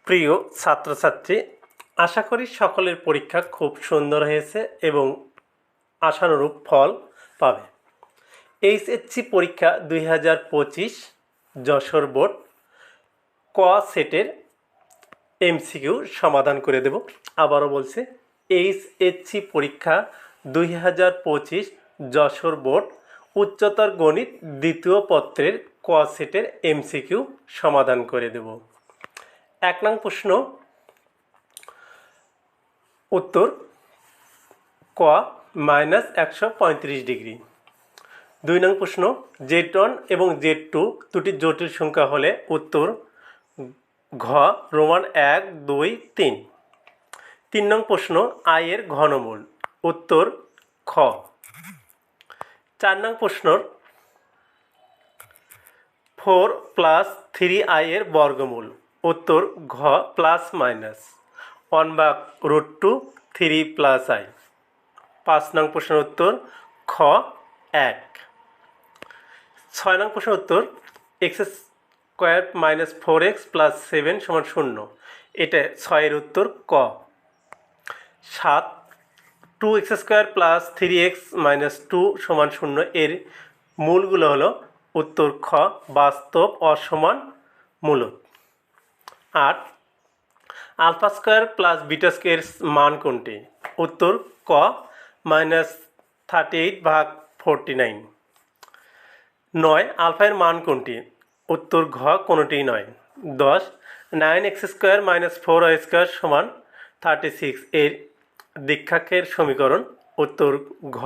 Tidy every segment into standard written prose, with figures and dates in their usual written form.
প্রিয় ছাত্রছাত্রী, আশা করি সকলের পরীক্ষা খুব সুন্দর হয়েছে এবং আশানুরূপ ফল পাবে। এইচএসসি পরীক্ষা 2025 যশোর বোর্ড ক সেটের এমসিকিউ সমাধান করে দেব। আবারও বলছে, এইচএসসি পরীক্ষা 2025 যশোর বোর্ড উচ্চতর গণিত দ্বিতীয় পত্রের ক সেটের এমসিকিউ সমাধান করে দেব। 1 নং প্রশ্ন উত্তর ক -135 ডিগ্রি। 2 নং প্রশ্ন Z1 এবং Z2 দুটি জটিল সংখ্যা হলে উত্তর ঘ রোমান 1 2 3। 3 নং প্রশ্ন I এর ঘনমূল, উত্তর খ। 4 নং প্রশ্ন 4 + 3i এর বর্গমূল, উত্তর ঘ প্লাস মাইনাস 1/√2 3 + i। 5 নং প্রশ্নের উত্তর খ 1। 6 নং প্রশ্নের উত্তর x² - 4x + 7 = 0, এটা 6 এর উত্তর ক। 7 2x² + 3x - 2 = 0 এর মূলগুলো হলো উত্তর খ বাস্তব অসমান মূলদ। 8 α² + β² এর মান কোনটি, উত্তর ক -38/49। 9 আলফা এর মান কোনটি, উত্তর ঘ কোনোটিই নয়। 10 9x² - 4y² = 36 এর দিক্সাকের সমীকরণ, উত্তর ঘ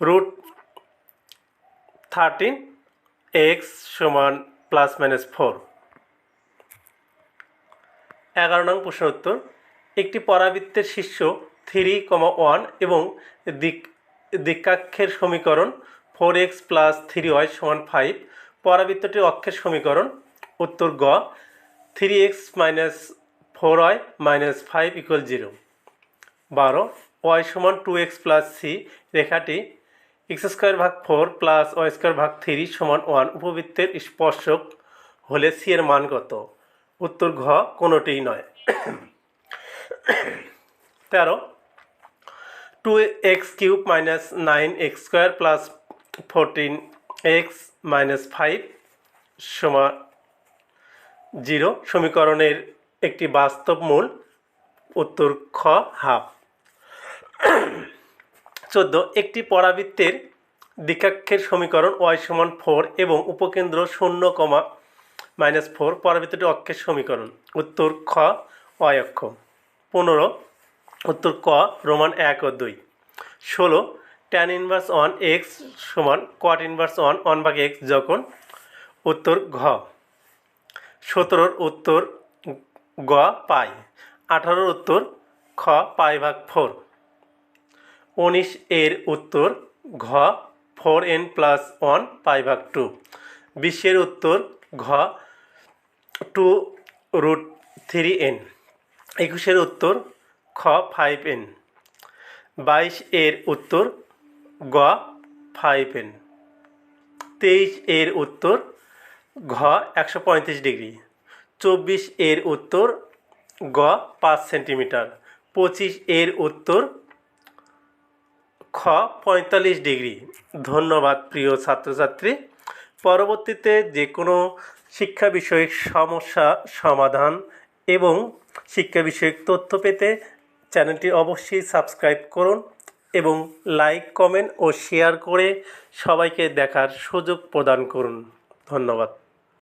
√13x = ±4। 11 নং প্রশ্নের উত্তর একটি পরাবৃত্তের শীর্ষ 3,1 এবং দিক্সাকের সমীকরণ 4x + 3y = 5। পরাবৃত্তটির অক্ষের সমীকরণ, উত্তর গ 3x - 4y - 5 = 0। 12 y = 2x + c রেখাটি x²/4 + y²/3 = 1 উপবৃত্তের স্পর্শক হলে c এর মান কত, উত্তর ঘ কোনোটিই নয়। 13 2x³ - 9x² + 14x - 5 = 0 সমীকরণের একটি বাস্তব মূল, উত্তর খ হাফ। 14 একটি পরাবৃত্তের দিক্সাকের সমীকরণ y = 4 এবং উপকেন্দ্র 0, -4 পরাবৃত্তটির অক্ষের সমীকরণ, উত্তর খ y অক্ষ। 15 উত্তর ক রোমান 1 ও 2। 16 tan 1x = cot 1 1/x যখন, উত্তর ঘ। 17 উত্তর গ পাই। 18 উত্তর খ π/4। 19 এর উত্তর ঘ 4n + 1 π/2। 20 এর উত্তর ঘ 2√3n। 21 এর উত্তর খ 5n। 22 এর উত্তর গ 5n। 23 এর উত্তর ঘ 135 ডিগ্রি। 24 এর উত্তর গ 5 সেন্টিমিটার। 25 এর উত্তর খ 45 ডিগ্রি। ধন্যবাদ প্রিয় ছাত্রছাত্রী। পরবর্তীতে যে কোনো শিক্ষা বিষয়ক সমস্যা সমাধান এবং শিক্ষা বিষয়ক তথ্য পেতে চ্যানেলটি অবশ্যই সাবস্ক্রাইব করুন এবং লাইক, কমেন্ট ও শেয়ার করে সবাইকে দেখার সুযোগ প্রদান করুন। ধন্যবাদ।